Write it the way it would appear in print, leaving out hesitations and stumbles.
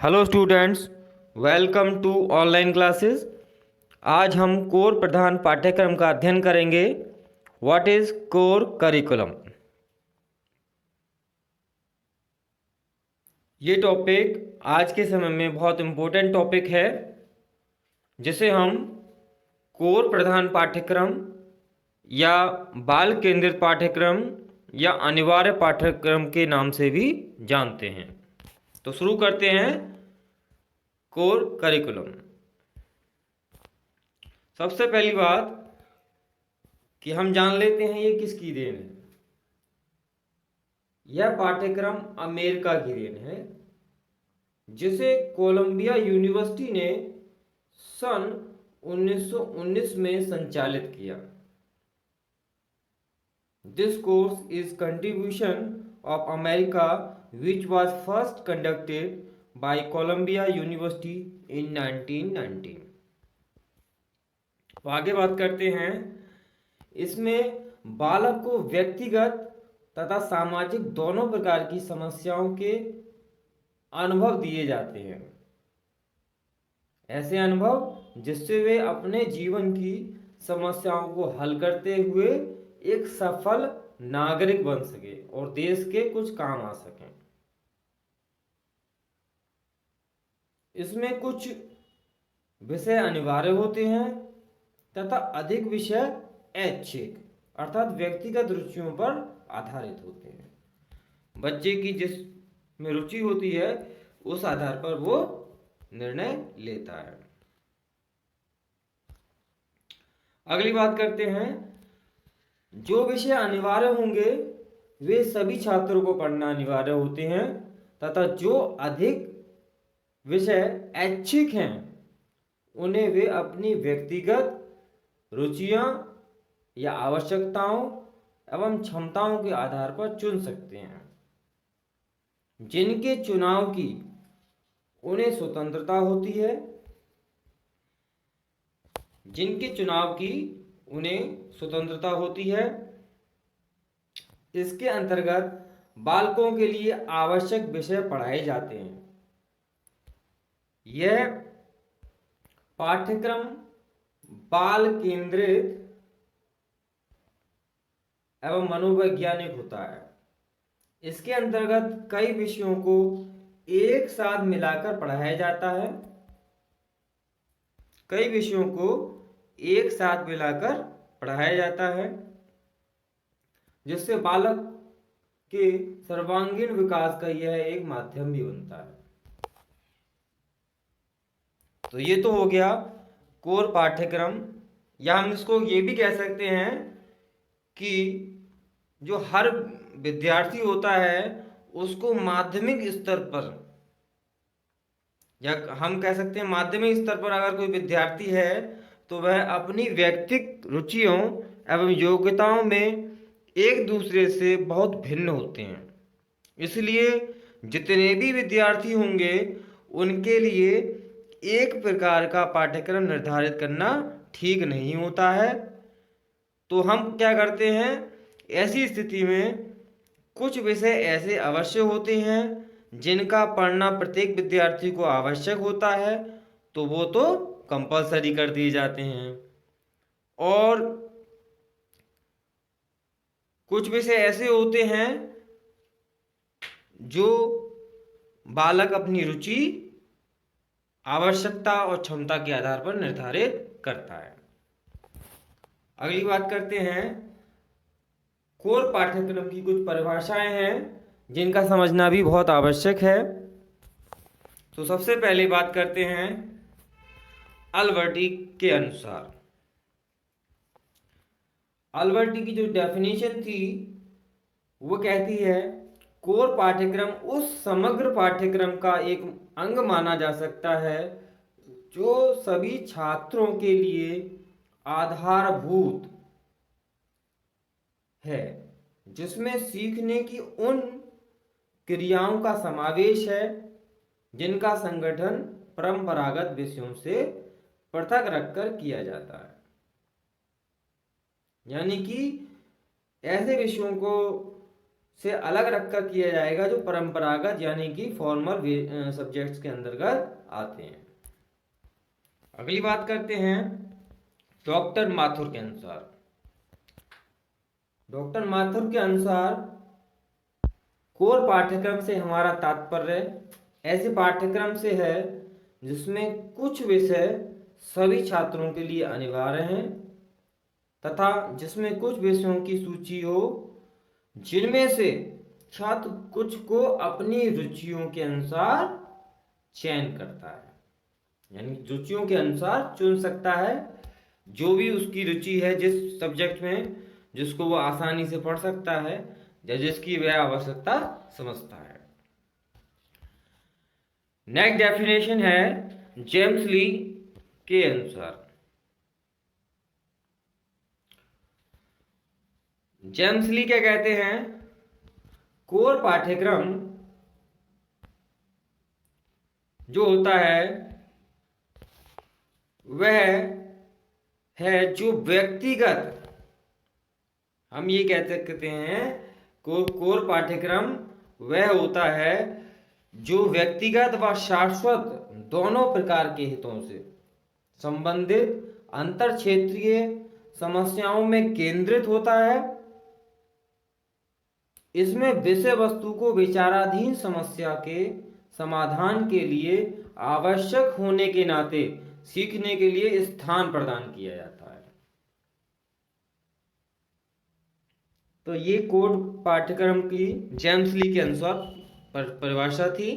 Hello students, welcome to online classes. आज हम core प्रधान पाठ्यक्रम का अध्ययन करेंगे। What is core curriculum. ये टॉपिक आज के समय में बहुत इम्पोर्टेंट टॉपिक है, जिसे हम कोर प्रधान पाठ्यक्रम या बाल केंद्रित पाठ्यक्रम या अनिवार्य पाठ्यक्रम के नाम से भी जानते हैं। तो शुरू करते हैं कोर करिकुलम। सबसे पहली बात कि हम जान लेते हैं ये किसकी देन है। यह पाठ्यक्रम अमेरिका की देन है, जिसे कोलंबिया यूनिवर्सिटी ने सन 1919 में संचालित किया। This course is contribution of America which was first conducted by Columbia University in 1919। तो आगे बात करते हैं। इसमें बालक को व्यक्तिगत तथा सामाजिक दोनों प्रकार की समस्याओं के अनुभव दिए जाते हैं। ऐसे अनुभव जिससे वे अपने जीवन की समस्याओं को हल करते हुए एक सफल नागरिक बन सके और देश के कुछ काम आ सकें। इसमें कुछ विषय अनिवार्य होते हैं तथा अधिक विषय ऐच्छिक अर्थात व्यक्तिगत रुचियों पर आधारित होते हैं। बच्चे की जिस में रुचि होती है उस आधार पर वो निर्णय लेता है। अगली बात करते हैं। जो विषय अनिवार्य होंगे वे सभी छात्रों को पढ़ना अनिवार्य होते हैं तथा जो अधिक विषय ऐच्छिक हैं उन्हें वे अपनी व्यक्तिगत रुचियां या आवश्यकताओं एवं क्षमताओं के आधार पर चुन सकते हैं। जिनके चुनाव की उन्हें स्वतंत्रता होती है, इसके अंतर्गत बालकों के लिए आवश्यक विषय पढ़ाए जाते हैं। यह पाठ्यक्रम बाल केंद्रित एवं मनोवैज्ञानिक होता है। इसके अंतर्गत कई विषयों को एक साथ मिलाकर पढ़ाया जाता है, जिससे बालक के सर्वांगीण विकास का यह एक माध्यम भी बनता है। तो ये तो हो गया कोर पाठ्यक्रम, या हम इसको ये भी कह सकते हैं कि जो हर विद्यार्थी होता है उसको माध्यमिक स्तर पर, या हम कह सकते हैं माध्यमिक स्तर पर अगर कोई विद्यार्थी है तो वह अपनी व्यक्तिगत रुचियों एवं योग्यताओं में एक दूसरे से बहुत भिन्न होते हैं। इसलिए जितने भी विद्यार्थी होंगे उनके लिए एक प्रकार का पाठ्यक्रम निर्धारित करना ठीक नहीं होता है। तो हम क्या करते हैं, ऐसी स्थिति में कुछ विषय ऐसे अवश्य होते हैं जिनका पढ़ना प्रत्येक विद्यार्थी को आवश्यक होता है, तो वो तो कंपलसरी कर दिए जाते हैं। और कुछ विषय ऐसे होते हैं जो बालक अपनी रुचि, आवश्यकता और क्षमता के आधार पर निर्धारित करता है। अगली बात करते हैं। कोर पाठ्यक्रम की कुछ परिभाषाएं हैं जिनका समझना भी बहुत आवश्यक है। तो सबसे पहले बात करते हैं अल्बर्टी के अनुसार। अल्बर्टी की जो डेफिनेशन थी वो कहती है, कोर पाठ्यक्रम उस समग्र पाठ्यक्रम का एक अंग माना जा सकता है जो सभी छात्रों के लिए आधारभूत है, जिसमें सीखने की उन क्रियाओं का समावेश है जिनका संगठन परंपरागत विषयों से पृथक रखकर किया जाता है। यानी कि ऐसे विषयों को से अलग रखकर किया जाएगा, जो परंपरागत यानी कि फॉर्मल सब्जेक्ट्स के अंतर्गत आते हैं। अगली बात करते हैं डॉक्टर माथुर के अनुसार। डॉक्टर माथुर के अनुसार कोर पाठ्यक्रम से हमारा तात्पर्य ऐसे पाठ्यक्रम से है जिसमें कुछ विषय सभी छात्रों के लिए अनिवार्य हैं तथा जिसमें कुछ विषयों की सूची हो जिनमें से छात्र कुछ को अपनी रुचियों के अनुसार चयन करता है, यानी रुचियों के अनुसार चुन सकता है जो भी उसकी रुचि है जिस सब्जेक्ट में, जिसको वो आसानी से पढ़ सकता है या जिसकी वह आवश्यकता समझता है। नेक्स्ट डेफिनेशन है जेम्स ली के अनुसार। जेम्स ली क्या कहते हैं? कोर पाठ्यक्रम जो होता है वह है जो व्यक्तिगत, हम ये कह सकते हैं कोर पाठ्यक्रम वह होता है जो व्यक्तिगत व शाश्वत दोनों प्रकार के हितों से संबंधित अंतर क्षेत्रीय समस्याओं में केंद्रित होता है। इसमें विषय वस्तु को विचाराधीन समस्या के समाधान के लिए आवश्यक होने के नाते सीखने के लिए स्थान प्रदान किया जाता है। तो ये कोर पाठ्यक्रम की जेम्स ली के अनुसार परिभाषा थी।